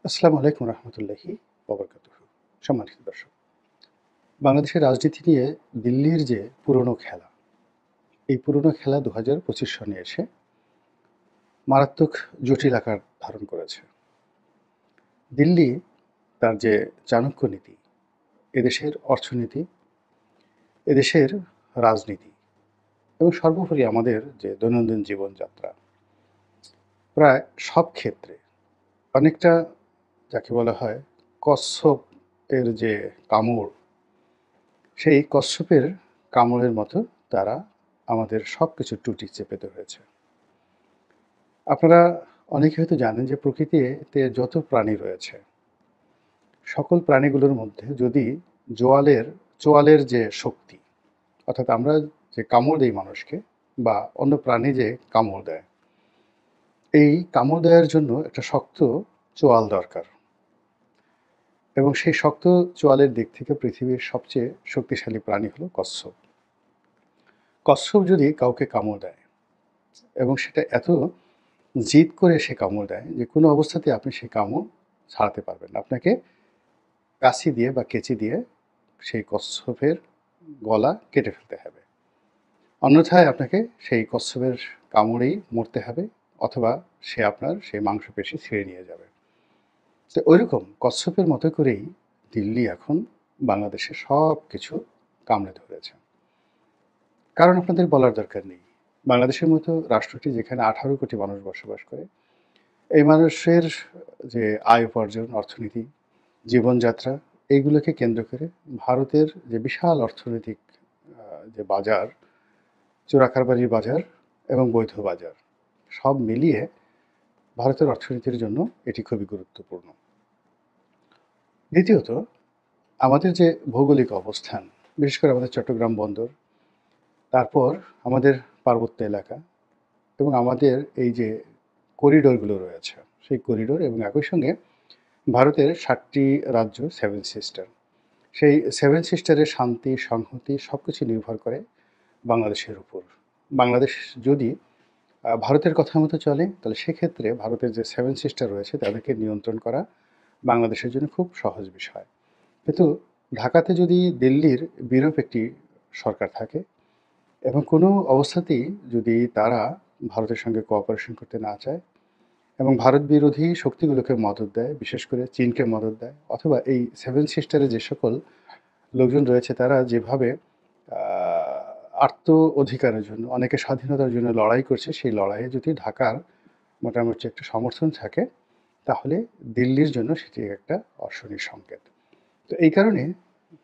আসসালামু আলাইকুম রহমতুল্লাহি ওবরকাতুহু। সম্মানিত দর্শক, বাংলাদেশের রাজনীতি নিয়ে দিল্লির যে পুরনো খেলা, এই পুরনো খেলা ২০২৫ সনে এসে মারাত্মক জটিল আকার ধারণ করেছে। দিল্লি তার যে চাণক্য নীতি, এদেশের অর্থনীতি, এদেশের রাজনীতি এবং সর্বোপরি আমাদের যে দৈনন্দিন জীবনযাত্রা, প্রায় সব ক্ষেত্রে অনেকটা যাকে বলা হয় কচ্ছপ এর যে কামড়, সেই কচ্ছপের কামড়ের মতো তারা আমাদের সব কিছু টুটি চেপে ধরেছে। আপনারা অনেকে হয়তো জানেন যে প্রকৃতিতে যত প্রাণী রয়েছে, সকল প্রাণীগুলোর মধ্যে যদি চোয়ালের যে শক্তি, অর্থাৎ আমরা যে কামড় দেই মানুষকে বা অন্য প্রাণী যে কামড় দেয়, এই কামড় দেওয়ার জন্য একটা শক্ত চোয়াল দরকার। এবং সেই শক্ত চোয়ালের দিক থেকে পৃথিবীর সবচেয়ে শক্তিশালী প্রাণী হলো কচ্ছপ। কচ্ছপ যদি কাউকে কামড় দেয় এবং সেটা এত জিদ করে সে কামড় দেয় যে কোনো অবস্থাতে আপনি সেই কামড় ছাড়াতে পারবেন না। আপনাকে কাঁচি দিয়ে বা কেঁচি দিয়ে সেই কচ্ছপের গলা কেটে ফেলতে হবে, অন্যথায় আপনাকে সেই কচ্ছপের কামড়েই মরতে হবে, অথবা সে আপনার সেই মাংসপেশি ছিঁড়ে নিয়ে যাবে। তো ওইরকম কচ্ছপের মতো করেই দিল্লি এখন বাংলাদেশে সব কিছু কামড়ে ধরেছে। কারণ আপনাদের বলার দরকার নেই, বাংলাদেশের মতো রাষ্ট্রটি যেখানে 18 কোটি মানুষ বসবাস করে, এই মানুষের যে আয় উপার্জন, অর্থনীতি, জীবনযাত্রা, এইগুলোকে কেন্দ্র করে ভারতের যে বিশাল অর্থনৈতিক যে বাজার, চোরাকারবারির বাজার এবং বৈধ বাজার, সব মিলিয়ে ভারতের অর্থনীতির জন্য এটি খুবই গুরুত্বপূর্ণ। দ্বিতীয়ত, আমাদের যে ভৌগোলিক অবস্থান, বিশেষ করে আমাদের চট্টগ্রাম বন্দর, তারপর আমাদের পার্বত্য এলাকা এবং আমাদের এই যে করিডোরগুলো রয়েছে, সেই করিডোর এবং একই সঙ্গে ভারতের 7টি রাজ্য, সেভেন সিস্টার, সেই সেভেন সিস্টারের শান্তি, সংহতি সব কিছু নির্ভর করে বাংলাদেশের উপর। বাংলাদেশ যদি ভারতের কথা মতো চলে, তাহলে সেক্ষেত্রে ভারতের যে সেভেন সিস্টার রয়েছে তাদেরকে নিয়ন্ত্রণ করা বাংলাদেশের জন্য খুব সহজ বিষয়। কিন্তু ঢাকাতে যদি দিল্লির বিরূপ একটি সরকার থাকে এবং কোনো অবস্থাতেই যদি তারা ভারতের সঙ্গে কোঅপারেশন করতে না চায় এবং ভারত বিরোধী শক্তিগুলোকে মদত দেয়, বিশেষ করে চীনকে মদত দেয়, অথবা এই সেভেন সিস্টারে যে সকল লোকজন রয়েছে তারা যেভাবে আত্ম অধিকারের জন্য, অনেকে স্বাধীনতার জন্য লড়াই করছে, সেই লড়াইয়ে যদি ঢাকার মোটামুটি একটা সমর্থন থাকে, তাহলে দিল্লির জন্য সেটি একটা অর্শনীর সংকেত। তো এই কারণে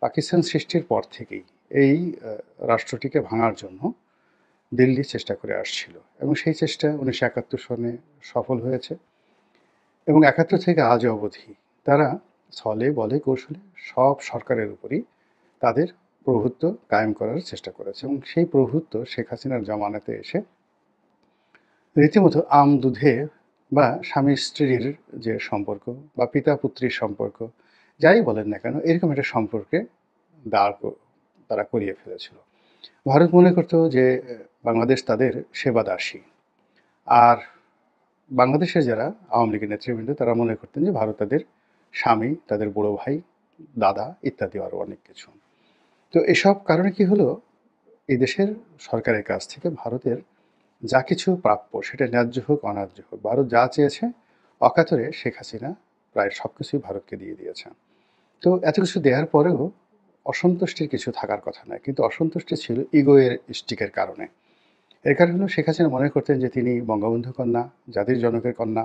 পাকিস্তান সৃষ্টির পর থেকেই এই রাষ্ট্রটিকে ভাঙার জন্য দিল্লি চেষ্টা করে আসছিল এবং সেই চেষ্টা 1971 সনে সফল হয়েছে এবং 71 থেকে আজ অবধি তারা ছলে বলে কৌশলে সব সরকারের উপরই তাদের প্রভুত্ব কায়েম করার চেষ্টা করেছে এবং সেই প্রভুত্ব শেখ হাসিনার জামানাতে এসে রীতিমতো আম দুধে বা স্বামী স্ত্রীর যে সম্পর্ক বা পিতা পুত্রীর সম্পর্ক, যাই বলেন না কেন, এরকম একটা সম্পর্কে দাঁড় তারা করিয়ে ফেলেছিল। ভারত মনে করতো যে বাংলাদেশ তাদের সেবা দাসী, আর বাংলাদেশের যারা আওয়ামী লীগের নেতৃবৃন্দ তারা মনে করতেন যে ভারত তাদের স্বামী, তাদের বড় ভাই, দাদা ইত্যাদি আরও অনেক কিছু। তো এসব কারণে কি হলো, এই দেশের সরকারের কাছ থেকে ভারতের যা কিছু প্রাপ্য, সেটা ন্যায্য হোক অন্যায্য হোক, ভারত যা চেয়েছে অকাতরে শেখ হাসিনা প্রায় সব কিছুই ভারতকে দিয়ে দিয়েছে। তো এত কিছু দেওয়ার পরেও অসন্তুষ্টির কিছু থাকার কথা নয়, কিন্তু অসন্তুষ্টি ছিল ইগোয়ের স্টিকের কারণে। এর কারণ হলো শেখ হাসিনা মনে করতেন যে তিনি বঙ্গবন্ধু কন্যা, জাতির জনকের কন্যা।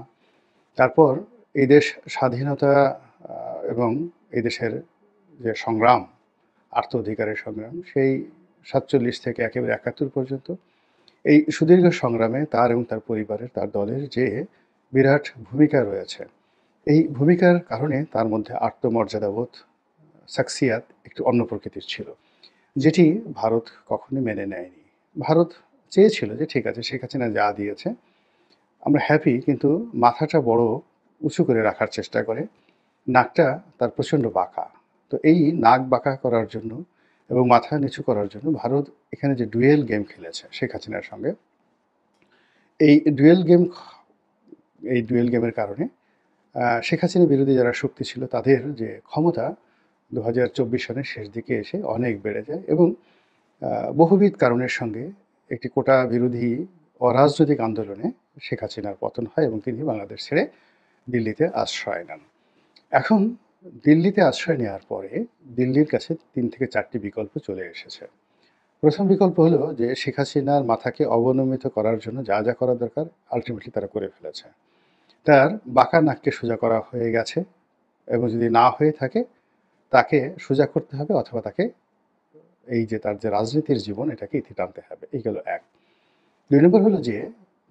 তারপর এই দেশ স্বাধীনতা এবং এই দেশের যে সংগ্রাম, আত্ম অধিকারের সংগ্রাম, সেই 47 থেকে একেবারে 71 পর্যন্ত এই সুদীর্ঘ সংগ্রামে তার এবং তার পরিবারের, তার দলের যে বিরাট ভূমিকা রয়েছে, এই ভূমিকার কারণে তার মধ্যে আত্মমর্যাদাবোধ, শাখসিয়াত একটু অন্য প্রকৃতির ছিল, যেটি ভারত কখনোই মেনে নেয়নি। ভারত চেয়েছিল যে ঠিক আছে, শেখ হাসিনা যা দিয়েছে আমরা হ্যাপি, কিন্তু মাথাটা বড় উঁচু করে রাখার চেষ্টা করে, নাকটা তার প্রচণ্ড বাঁকা। তো এই নাক বাঁকা করার জন্য এবং মাথা নিচু করার জন্য ভারত এখানে যে ডুয়েল গেম খেলেছে শেখ হাসিনার সঙ্গে, এই ডুয়েল গেমের কারণে শেখ হাসিনা বিরোধী যারা শক্তি ছিল তাদের যে ক্ষমতা ২০২৪ সনের শেষ দিকে এসে অনেক বেড়ে যায় এবং বহুবিধ কারণের সঙ্গে একটি কোটা বিরোধী অরাজনৈতিক আন্দোলনে শেখ হাসিনার পতন হয় এবং তিনি বাংলাদেশ ছেড়ে দিল্লিতে আশ্রয় নেন। এখন দিল্লিতে আশ্রয় নেওয়ার পরে দিল্লির কাছে ৩ থেকে ৪টি বিকল্প চলে এসেছে। প্রথম বিকল্প হলো যে শেখ হাসিনার মাথাকে অবনমিত করার জন্য যা যা করা দরকার আলটিমেটলি তারা করে ফেলেছে। তার বাঁকা নাককে সোজা করা হয়ে গেছে এবং যদি না হয়ে থাকে তাকে সোজা করতে হবে অথবা তাকে এই যে তার যে রাজনীতির জীবন এটাকে ইতি টানতে হবে। এই গেল এক। ২ নম্বর হলো যে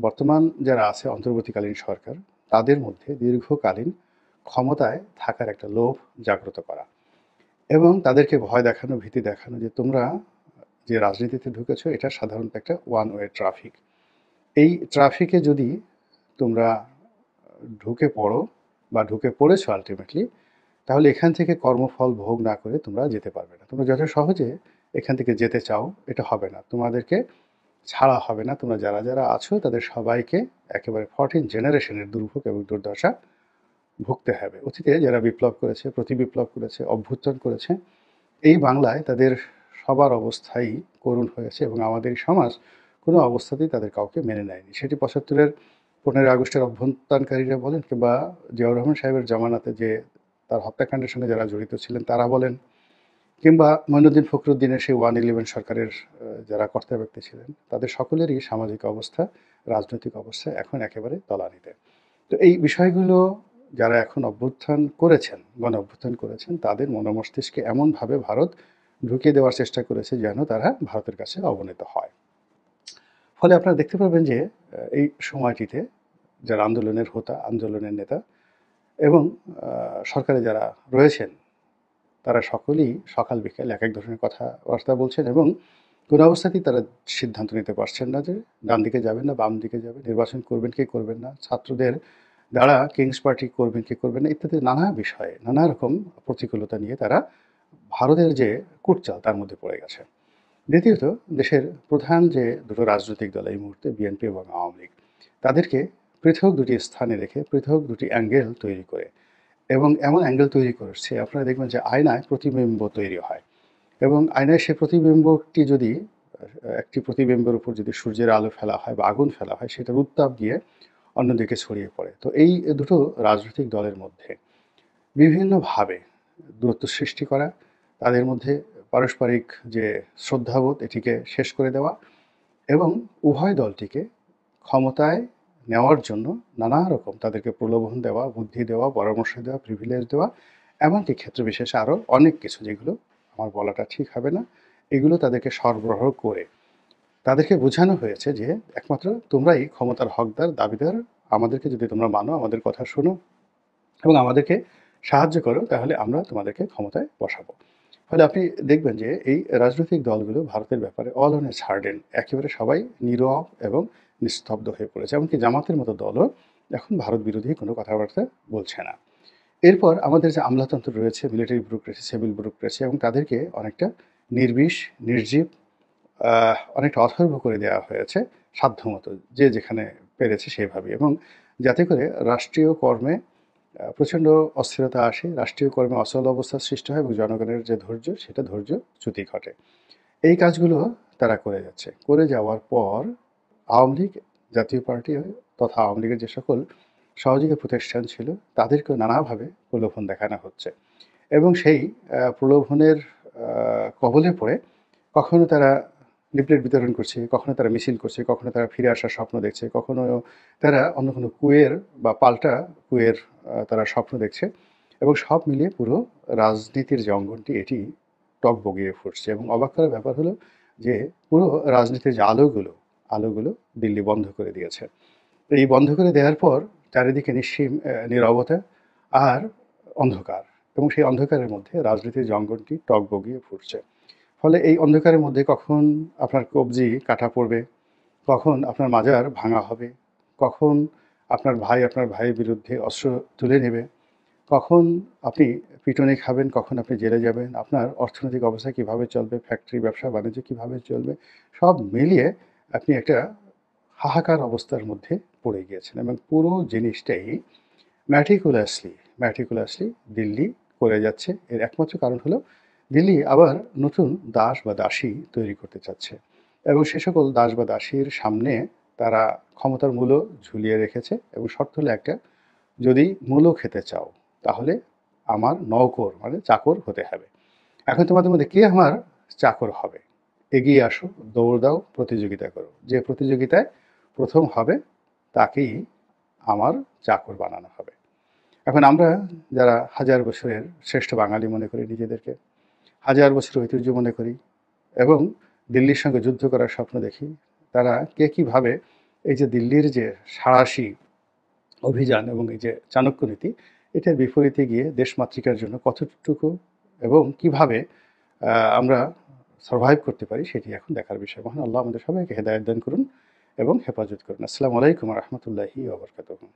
বর্তমান যারা আছে অন্তর্বর্তীকালীন সরকার তাদের মধ্যে দীর্ঘকালীন ক্ষমতায় থাকার একটা লোভ জাগ্রত করা এবং তাদেরকে ভয় দেখানো, ভীতি দেখানো যে তোমরা যে রাজনীতিতে ঢুকেছো এটা সাধারণত একটা ওয়ান ওয়ে ট্রাফিক। এই ট্রাফিকে যদি তোমরা ঢুকে পড়ো বা ঢুকে পড়েছো আলটিমেটলি, তাহলে এখান থেকে কর্মফল ভোগ না করে তোমরা যেতে পারবে না। তোমরা যত সহজে এখান থেকে যেতে চাও এটা হবে না। তোমাদেরকে ছাড়া হবে না। তোমরা যারা যারা আছো তাদের সবাইকে একেবারে 14 জেনারেশনের দুর্ভোগ এবং দুর্দশা ভুগতে হবে। অতীতে যারা বিপ্লব করেছে, প্রতিবিপ্লব করেছে, অভ্যুত্থান করেছে, এই বাংলায় তাদের সবার অবস্থাই করুণ হয়েছে এবং আমাদের সমাজ কোনো অবস্থাতেই তাদের কাউকে মেনে নেয়নি। সেটি ৭৫-এর ১৫ই আগস্টের অভ্যুত্থানকারীরা বলেন কিংবা জিয়াউর রহমান সাহেবের জামানাতে যে তার হত্যাকাণ্ডের সঙ্গে যারা জড়িত ছিলেন তারা বলেন, কিংবা মঈনুদ্দিন ফখরুদ্দিনের সেই 111 সরকারের যারা কর্তা ব্যক্তি ছিলেন তাদের সকলেরই সামাজিক অবস্থা, রাজনৈতিক অবস্থা এখন একেবারে তলানিতে। তো এই বিষয়গুলো যারা এখন অভ্যুত্থান করেছেন, গণ অভ্যুত্থান করেছেন তাদের মনোমস্তিষ্কে এমনভাবে ভারত ঢুকিয়ে দেওয়ার চেষ্টা করেছে যেন তারা ভারতের কাছে অবনীত হয়। ফলে আপনারা দেখতে পাবেন যে এই সময়টিতে যারা আন্দোলনের হোতা, আন্দোলনের নেতা এবং সরকারে যারা রয়েছেন তারা সকলেই সকাল বিকেল এক এক ধরনের কথাবার্তা বলছেন এবং কোনো অবস্থাতেই তারা সিদ্ধান্ত নিতে পারছেন না যে ডান দিকে যাবেন না বাম দিকে যাবেন, নির্বাচন করবেন কি করবেন না, ছাত্রদের দ্বারা কিংস পার্টি করবেন কি করবেন না ইত্যাদি নানা বিষয়ে নানা রকম প্রতিকূলতা নিয়ে তারা ভারতের যে কুটচাল তার মধ্যে পড়ে গেছে। দ্বিতীয়ত, দেশের প্রধান যে দুটো রাজনৈতিক দল এই মুহূর্তে বিএনপি এবং আওয়ামী লীগ, তাদেরকে পৃথক দুটি স্থানে রেখে পৃথক দুটি অ্যাঙ্গেল তৈরি করে এবং এমন অ্যাঙ্গেল তৈরি করছে আপনারা দেখবেন যে আয়নায় প্রতিবিম্ব তৈরি হয় এবং আয়নায় সে প্রতিবিম্বটি যদি একটি প্রতিবিম্বের উপর যদি সূর্যের আলো ফেলা হয় বা আগুন ফেলা হয় সেটার উত্তাপ গিয়ে অন্যদিকে ছড়িয়ে পড়ে। তো এই দুটো রাজনৈতিক দলের মধ্যে বিভিন্নভাবে দূরত্ব সৃষ্টি করা, তাদের মধ্যে পারস্পরিক যে শ্রদ্ধাবোধ এটিকে শেষ করে দেওয়া এবং উভয় দলটিকে ক্ষমতায় নেওয়ার জন্য নানা রকম তাদেরকে প্রলোভন দেওয়া, বুদ্ধি দেওয়া, পরামর্শ দেওয়া, প্রিভিলেজ দেওয়া, এমনকি ক্ষেত্র বিশেষে আরও অনেক কিছু যেগুলো আমার বলাটা ঠিক হবে না, এগুলো তাদেরকে সরবরাহ করে তাদেরকে বোঝানো হয়েছে যে একমাত্র তোমরাই ক্ষমতার হকদার, দাবিদার, আমাদেরকে যদি তোমরা মানো, আমাদের কথা শোনো এবং আমাদেরকে সাহায্য করো তাহলে আমরা তোমাদেরকে ক্ষমতায় বসাবো। ফলে আপনি দেখবেন যে এই রাজনৈতিক দলগুলো ভারতের ব্যাপারে অল অন এ সার্ডেন একেবারে সবাই নীরব এবং নিস্তব্ধ হয়ে পড়েছে। এমনকি জামাতের মতো দলও এখন ভারত বিরোধী কোনো কথাবার্তা বলছে না। এরপর আমাদের যে আমলাতন্ত্র রয়েছে, মিলিটারি ব্যুরোক্রেসি, সিভিল ব্যুরোক্রেসি এবং তাদেরকে অনেকটা নির্বিষ, নির্জীব, অনেকটা অথর্ব করে দেওয়া হয়েছে সাধ্যমতো যে যেখানে পেরেছে সেভাবে এবং যাতে করে রাষ্ট্রীয় কর্মে প্রচণ্ড অস্থিরতা আসে, রাষ্ট্রীয় কর্মে অচল অবস্থার সৃষ্টি হয় এবং জনগণের যে ধৈর্য সেটা চ্যুতি ঘটে। এই কাজগুলো তারা করে যাচ্ছে। করে যাওয়ার পর আওয়ামী লীগ, জাতীয় পার্টি তথা আওয়ামী লীগের যে সকল সহযোগী প্রতিষ্ঠান ছিল তাদেরকেও নানাভাবে প্রলোভন দেখানো হচ্ছে এবং সেই প্রলোভনের কবলে পড়ে কখনো তারা লিফলেট বিতরণ করছে, কখনো তারা মিছিল করছে, কখনো তারা ফিরে আসার স্বপ্ন দেখছে, কখনো তারা অন্য কোনো কুয়ের বা পাল্টা কুয়ের তারা স্বপ্ন দেখছে এবং সব মিলিয়ে পুরো রাজনীতির যে অঙ্গনটি এটি টগবগিয়ে ফুটছে এবং অবাক করার ব্যাপার হলো যে পুরো রাজনীতির যে আলোগুলো দিল্লি বন্ধ করে দিয়েছে। এই বন্ধ করে দেওয়ার পর চারিদিকে নিশ্চিম নীরবতা আর অন্ধকার এবং সেই অন্ধকারের মধ্যে রাজনীতির যে অঙ্গনটি টগবগিয়ে ফুটছে। ফলে এই অন্ধকারের মধ্যে কখন আপনার কবজি কাটা পড়বে, কখন আপনার মাজার ভাঙা হবে, কখন আপনার ভাই আপনার ভাইয়ের বিরুদ্ধে অস্ত্র তুলে নেবে, কখন আপনি পিটুনি খাবেন, কখন আপনি জেলে যাবেন, আপনার অর্থনৈতিক অবস্থা কীভাবে চলবে, ফ্যাক্টরি ব্যবসা বাণিজ্য কীভাবে চলবে, সব মিলিয়ে আপনি একটা হাহাকার অবস্থার মধ্যে পড়ে গিয়েছেন এবং পুরো জিনিসটাই ম্যাটিকুলাসলি দিল্লি করে যাচ্ছে। এর একমাত্র কারণ হলো দিল্লি আবার নতুন দাস বা দাসী তৈরি করতে চাচ্ছে এবং সে সকল দাস বা দাসীর সামনে তারা ক্ষমতার মূল্য ঝুলিয়ে রেখেছে এবং শর্ত হলো একটা, যদি মূল্য খেতে চাও তাহলে আমার নওকর মানে চাকর হতে হবে। এখন তোমাদের মধ্যে কে আমার চাকর হবে? এগিয়ে আসো, দৌড় দাও, প্রতিযোগিতা করো। যে প্রতিযোগিতায় প্রথম হবে তাকেই আমার চাকর বানানো হবে। এখন আমরা যারা হাজার বছরের শ্রেষ্ঠ বাঙালি মনে করি নিজেদেরকে, হাজার বছরের ঐতিহ্য মনে করি এবং দিল্লির সঙ্গে যুদ্ধ করার স্বপ্ন দেখি, তারা কে কীভাবে এই যে দিল্লির যে সাঁড়াশি অভিযান এবং এই যে চাণক্য নীতি, এটার বিপরীতে গিয়ে দেশমাতৃকার জন্য কতটুকু এবং কিভাবে আমরা সার্ভাইভ করতে পারি সেটি এখন দেখার বিষয়। মহান আল্লাহ আমাদের সবাইকে হেদায়েত দান করুন এবং হেফাজত করুন। আসসালামু আলাইকুম ওয়া রাহমাতুল্লাহি ওয়া বারাকাতুহু।